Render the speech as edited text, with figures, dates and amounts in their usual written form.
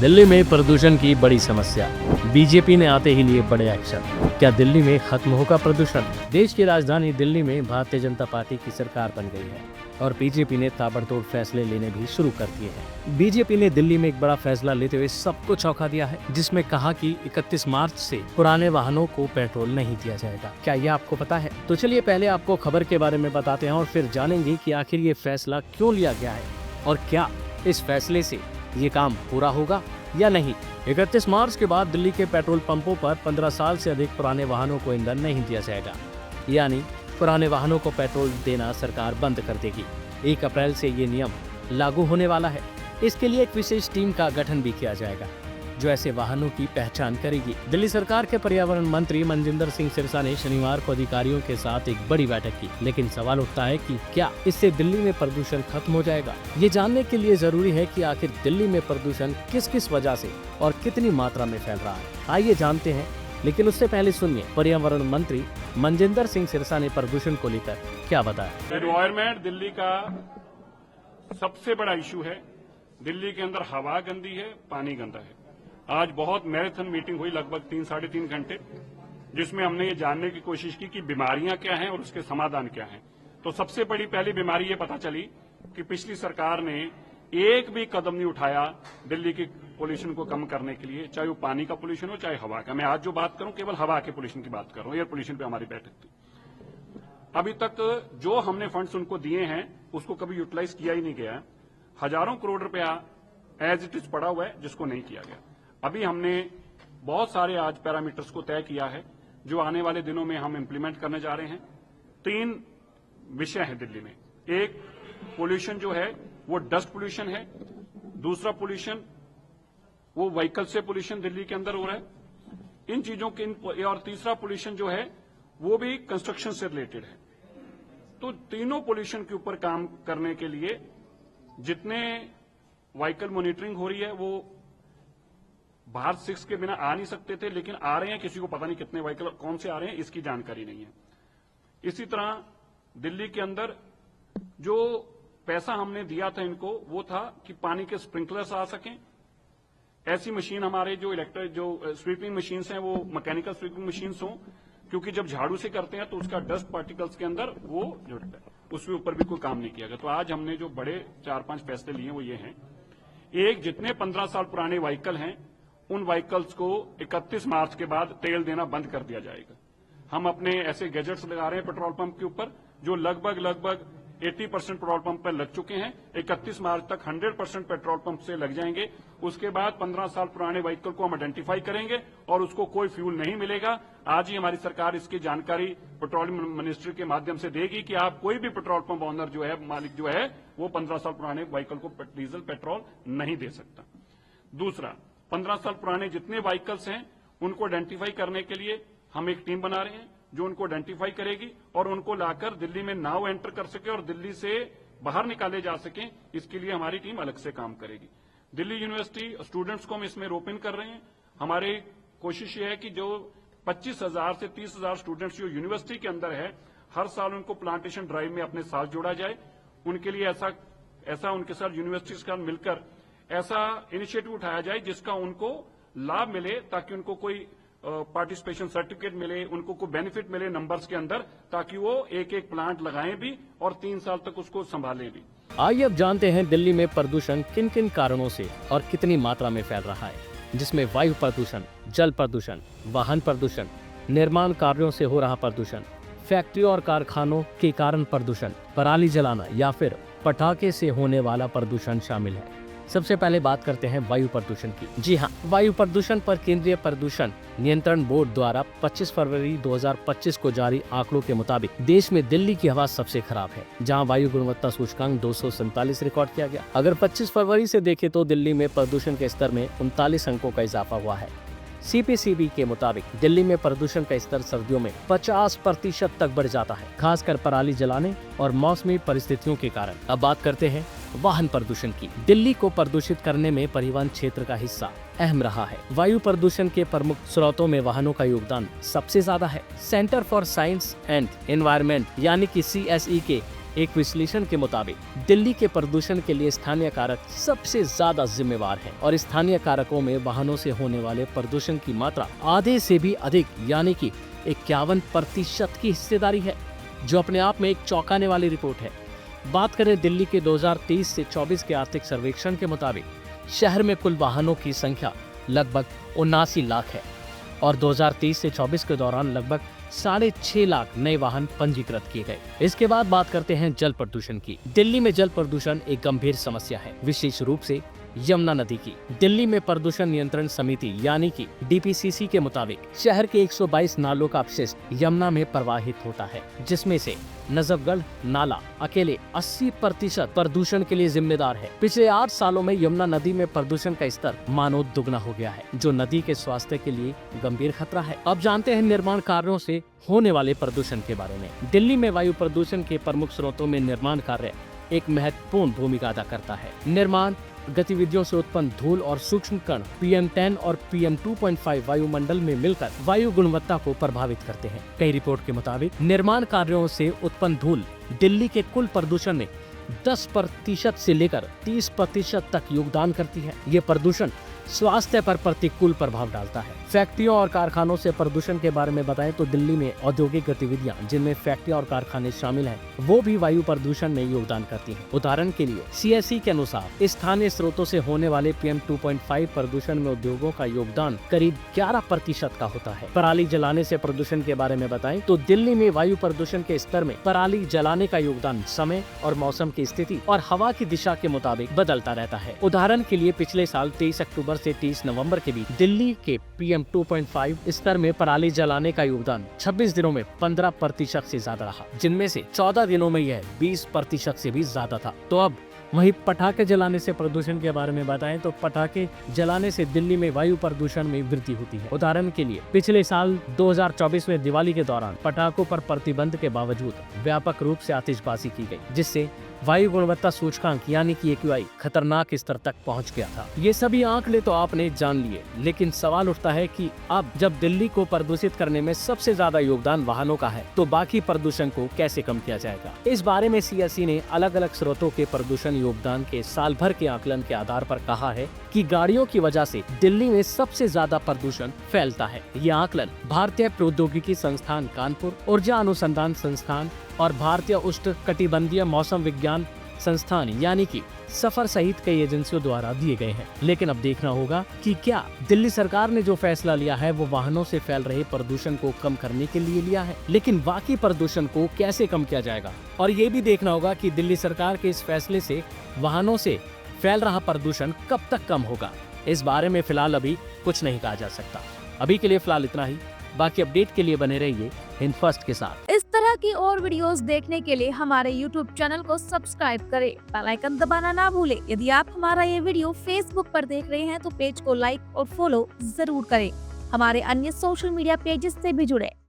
दिल्ली में प्रदूषण की बड़ी समस्या, बीजेपी ने आते ही लिए बड़े एक्शन। क्या दिल्ली में खत्म होगा प्रदूषण? देश की राजधानी दिल्ली में भारतीय जनता पार्टी की सरकार बन गई है और बीजेपी ने ताबड़तोड़ फैसले लेने भी शुरू कर दिए हैं। बीजेपी ने दिल्ली में एक बड़ा फैसला लेते हुए सबको चौंका दिया है, जिसमें कहा कि 31 मार्च से पुराने वाहनों को पेट्रोल नहीं दिया जाएगा। क्या ये आपको पता है? तो चलिए पहले आपको खबर के बारे में बताते हैं और फिर जानेंगे कि आखिर ये फैसला क्यों लिया गया है और क्या इस फैसले से ये काम पूरा होगा या नहीं। 31 मार्च के बाद दिल्ली के पेट्रोल पंपों पर 15 साल से अधिक पुराने वाहनों को ईंधन नहीं दिया जाएगा, यानी पुराने वाहनों को पेट्रोल देना सरकार बंद कर देगी। 1 अप्रैल से ये नियम लागू होने वाला है। इसके लिए एक विशेष टीम का गठन भी किया जाएगा जो ऐसे वाहनों की पहचान करेगी। दिल्ली सरकार के पर्यावरण मंत्री मनजिंदर सिंह सिरसा ने शनिवार को अधिकारियों के साथ एक बड़ी बैठक की, लेकिन सवाल उठता है कि क्या इससे दिल्ली में प्रदूषण खत्म हो जाएगा? ये जानने के लिए जरूरी है कि आखिर दिल्ली में प्रदूषण किस किस वजह से और कितनी मात्रा में फैल रहा है। आइए जानते हैं, लेकिन उससे पहले सुनिए पर्यावरण मंत्री मनजिंदर सिंह सिरसा ने प्रदूषण को लेकर क्या बताया। एनवायरमेंट दिल्ली का सबसे बड़ा इशू है। दिल्ली के अंदर हवा गंदी है, पानी गंदा है। आज बहुत मैराथन मीटिंग हुई, लगभग 3-3.5 घंटे, जिसमें हमने ये जानने की कोशिश की कि बीमारियां क्या हैं और उसके समाधान क्या हैं। तो सबसे बड़ी पहली बीमारी ये पता चली कि पिछली सरकार ने एक भी कदम नहीं उठाया दिल्ली की पोल्यूशन को कम करने के लिए, चाहे वो पानी का पोल्यूशन हो चाहे हवा का। मैं आज जो बात करूं केवल हवा के पोल्यूशन की बात कर रहा हूं। एयर पोल्यूशन पे हमारी बैठक थी। अभी तक जो हमने फंड्स उनको दिए हैं उसको कभी यूटिलाइज किया ही नहीं गया। हजारों करोड़ रुपया एज इट इज पड़ा हुआ है जिसको नहीं किया गया। अभी हमने बहुत सारे आज पैरामीटर्स को तय किया है जो आने वाले दिनों में हम इंप्लीमेंट करने जा रहे हैं। 3 विषय हैं दिल्ली में। एक, पोल्यूशन जो है वो डस्ट पोल्यूशन है। दूसरा पोल्यूशन वो व्हीकल से पोल्यूशन दिल्ली के अंदर हो रहा है, इन चीजों के, और तीसरा पोल्यूशन जो है वो भी कंस्ट्रक्शन से रिलेटेड है। तो तीनों पोल्यूशन के ऊपर काम करने के लिए जितने व्हीकल मॉनिटरिंग हो रही है वो भारत 6 के बिना आ नहीं सकते थे, लेकिन आ रहे हैं। किसी को पता नहीं कितने व्हीकल कौन से आ रहे हैं, इसकी जानकारी नहीं है। इसी तरह दिल्ली के अंदर जो पैसा हमने दिया था इनको वो था कि पानी के स्प्रिंकलर्स आ सकें। ऐसी मशीन हमारे जो स्वीपिंग मशीन्स हैं वो मैकेनिकल स्वीपिंग मशीन्स हों, क्योंकि जब झाड़ू से करते हैं तो उसका डस्ट पार्टिकल्स के अंदर वो जुड़ता है, उसके ऊपर भी कोई काम नहीं किया गया। तो आज हमने जो बड़े 4-5 फैसले लिए वो ये हैं। एक, जितने 15 साल पुराने व्हीकल हैं उन व्हीकल्स को 31 मार्च के बाद तेल देना बंद कर दिया जाएगा। हम अपने ऐसे गैजेट्स लगा रहे हैं पेट्रोल पंप के ऊपर जो लगभग 80% पेट्रोल पंप पर लग चुके हैं। 31 मार्च तक 100% पेट्रोल पंप से लग जाएंगे। उसके बाद 15 साल पुराने व्हीकल को हम आइडेंटिफाई करेंगे और उसको कोई फ्यूल नहीं मिलेगा। आज ही हमारी सरकार इसकी जानकारी पेट्रोलियम मिनिस्ट्री के माध्यम से देगी कि आप कोई भी पेट्रोल पंप ऑनर जो है, मालिक जो है, वो 15 साल पुराने व्हीकल को डीजल पेट्रोल नहीं दे सकता। दूसरा, 15 साल पुराने जितने व्हीकल्स हैं उनको आइडेंटिफाई करने के लिए हम एक टीम बना रहे हैं जो उनको आइडेंटिफाई करेगी और उनको लाकर दिल्ली में नाउ एंटर कर सके और दिल्ली से बाहर निकाले जा सकें। इसके लिए हमारी टीम अलग से काम करेगी। दिल्ली यूनिवर्सिटी स्टूडेंट्स को हम इसमें रोप इन कर रहे हैं। हमारी कोशिश ये है कि जो 25,000 से 30,000 स्टूडेंट्स जो यूनिवर्सिटी के अंदर है, हर साल उनको प्लांटेशन ड्राइव में अपने साथ जोड़ा जाए। उनके लिए ऐसा उनके साथ यूनिवर्सिटी के साथ मिलकर ऐसा इनिशिएटिव उठाया जाए जिसका उनको लाभ मिले, ताकि उनको कोई पार्टिसिपेशन सर्टिफिकेट मिले, उनको कोई बेनिफिट मिले नंबर्स के अंदर, ताकि वो एक प्लांट लगाएं भी और 3 साल तक उसको संभालें भी। आइए अब जानते हैं दिल्ली में प्रदूषण किन किन कारणों से और कितनी मात्रा में फैल रहा है, जिसमें वायु प्रदूषण, जल प्रदूषण, वाहन प्रदूषण, निर्माण कार्यों से हो रहा प्रदूषण, फैक्ट्रियों और कारखानों के कारण प्रदूषण, पराली जलाना या फिर पटाखे से होने वाला प्रदूषण शामिल है। सबसे पहले बात करते हैं वायु प्रदूषण की। जी हाँ, वायु प्रदूषण पर केंद्रीय प्रदूषण नियंत्रण बोर्ड द्वारा 25 फरवरी 2025 को जारी आंकड़ों के मुताबिक देश में दिल्ली की हवा सबसे खराब है, जहां वायु गुणवत्ता सूचकांक 247 रिकॉर्ड किया गया। अगर 25 फरवरी से देखें तो दिल्ली में प्रदूषण के स्तर में 39 अंकों का इजाफा हुआ है। CPCB के मुताबिक दिल्ली में प्रदूषण का स्तर सर्दियों में 50% तक बढ़ जाता है, खासकर पराली जलाने और मौसमी परिस्थितियों के कारण। अब बात करते हैं वाहन प्रदूषण की। दिल्ली को प्रदूषित करने में परिवहन क्षेत्र का हिस्सा अहम रहा है। वायु प्रदूषण के प्रमुख स्रोतों में वाहनों का योगदान सबसे ज्यादा है। Centre for science and environment यानी कि CSE के एक विश्लेषण के मुताबिक दिल्ली के प्रदूषण के लिए स्थानीय कारक सबसे ज्यादा जिम्मेवार हैं और स्थानीय कारकों में वाहनों से होने वाले प्रदूषण की मात्रा आधे से भी अधिक यानी कि 51% की हिस्सेदारी है, जो अपने आप में एक चौंकाने वाली रिपोर्ट है। बात करें दिल्ली के 2023 से 24 के आर्थिक सर्वेक्षण के मुताबिक शहर में कुल वाहनों की संख्या लगभग 79 लाख है और 2023 से 24 के दौरान लगभग 6.5 लाख नए वाहन पंजीकृत किए गए। इसके बाद बात करते हैं जल प्रदूषण की। दिल्ली में जल प्रदूषण एक गंभीर समस्या है, विशेष रूप से यमुना नदी की। दिल्ली में प्रदूषण नियंत्रण समिति यानी कि DPCC के मुताबिक शहर के 122 नालों का अपशिष्ट यमुना में प्रवाहित होता है, जिसमें से नजफगढ़ नाला अकेले 80% प्रदूषण के लिए जिम्मेदार है। पिछले 8 सालों में यमुना नदी में प्रदूषण का स्तर मानो दुगना हो गया है, जो नदी के स्वास्थ्य के लिए गंभीर खतरा है। अब जानते हैं निर्माण कार्यों से होने वाले प्रदूषण के बारे में। दिल्ली में वायु प्रदूषण के प्रमुख स्रोतों में निर्माण कार्य एक महत्वपूर्ण भूमिका अदा करता है। निर्माण गतिविधियों से उत्पन्न धूल और सूक्ष्म कण PM10 और PM2.5 वायुमंडल में मिलकर वायु गुणवत्ता को प्रभावित करते हैं। कई रिपोर्ट के मुताबिक निर्माण कार्यों से उत्पन्न धूल दिल्ली के कुल प्रदूषण में 10% से लेकर 30% तक योगदान करती है। ये प्रदूषण स्वास्थ्य पर प्रतिकूल प्रभाव डालता है। फैक्ट्रियों और कारखानों से प्रदूषण के बारे में बताएं तो दिल्ली में औद्योगिक गतिविधियां, जिनमें फैक्ट्रियां और कारखाने शामिल हैं, वो भी वायु प्रदूषण में योगदान करती हैं। उदाहरण के लिए CSE के अनुसार स्थानीय स्रोतों से होने वाले PM2.5 प्रदूषण में उद्योगों का योगदान करीब 11% का होता है। पराली जलाने से प्रदूषण के बारे में बताएं तो दिल्ली में वायु प्रदूषण के स्तर में पराली जलाने का योगदान समय और मौसम की स्थिति और हवा की दिशा के मुताबिक बदलता रहता है। उदाहरण के लिए पिछले साल 23 अक्टूबर से 30 नवंबर के बीच दिल्ली के PM2.5 स्तर में पराली जलाने का योगदान 26 दिनों में 15% से ज्यादा रहा, जिनमें से 14 दिनों में यह 20% से भी ज्यादा था। तो अब वहीं पटाखे जलाने से प्रदूषण के बारे में बताएं तो पटाखे जलाने से दिल्ली में वायु प्रदूषण में वृद्धि होती है। उदाहरण के लिए पिछले साल 2024 में दिवाली के दौरान पटाखों पर प्रतिबंध के बावजूद व्यापक रूप से आतिशबाजी की गई, जिससे वायु गुणवत्ता सूचकांक यानी कि AQI खतरनाक स्तर तक पहुंच गया था। ये सभी आंकड़े तो आपने जान लिए, लेकिन सवाल उठता है कि अब जब दिल्ली को प्रदूषित करने में सबसे ज्यादा योगदान वाहनों का है, तो बाकी प्रदूषण को कैसे कम किया जाएगा? इस बारे में CSE ने अलग अलग स्रोतों के प्रदूषण योगदान के साल भर के आकलन के आधार पर कहा है कि गाड़ियों की वजह से दिल्ली में सबसे ज्यादा प्रदूषण फैलता है। ये आकलन भारतीय प्रौद्योगिकी संस्थान कानपुर, ऊर्जा अनुसंधान संस्थान और भारतीय उष्णकटिबंधीय मौसम विज्ञान संस्थान यानी कि सफर सहित कई एजेंसियों द्वारा दिए गए हैं। लेकिन अब देखना होगा कि क्या दिल्ली सरकार ने जो फैसला लिया है वो वाहनों से फैल रहे प्रदूषण को कम करने के लिए लिया है, लेकिन बाकी प्रदूषण को कैसे कम किया जाएगा। और ये भी देखना होगा कि दिल्ली सरकार के इस फैसले से वाहनों से फैल रहा प्रदूषण कब तक कम होगा। इस बारे में फिलहाल अभी कुछ नहीं कहा जा सकता। अभी के लिए फिलहाल इतना ही। बाकी अपडेट के लिए बने रहिए हिंद फर्स्ट के साथ। इस तरह की और वीडियोस देखने के लिए हमारे YouTube चैनल को सब्सक्राइब करें, बेल आइकन दबाना ना भूलें। यदि आप हमारा ये वीडियो Facebook पर देख रहे हैं तो पेज को लाइक और फॉलो जरूर करें। हमारे अन्य सोशल मीडिया पेजेस से भी जुड़े।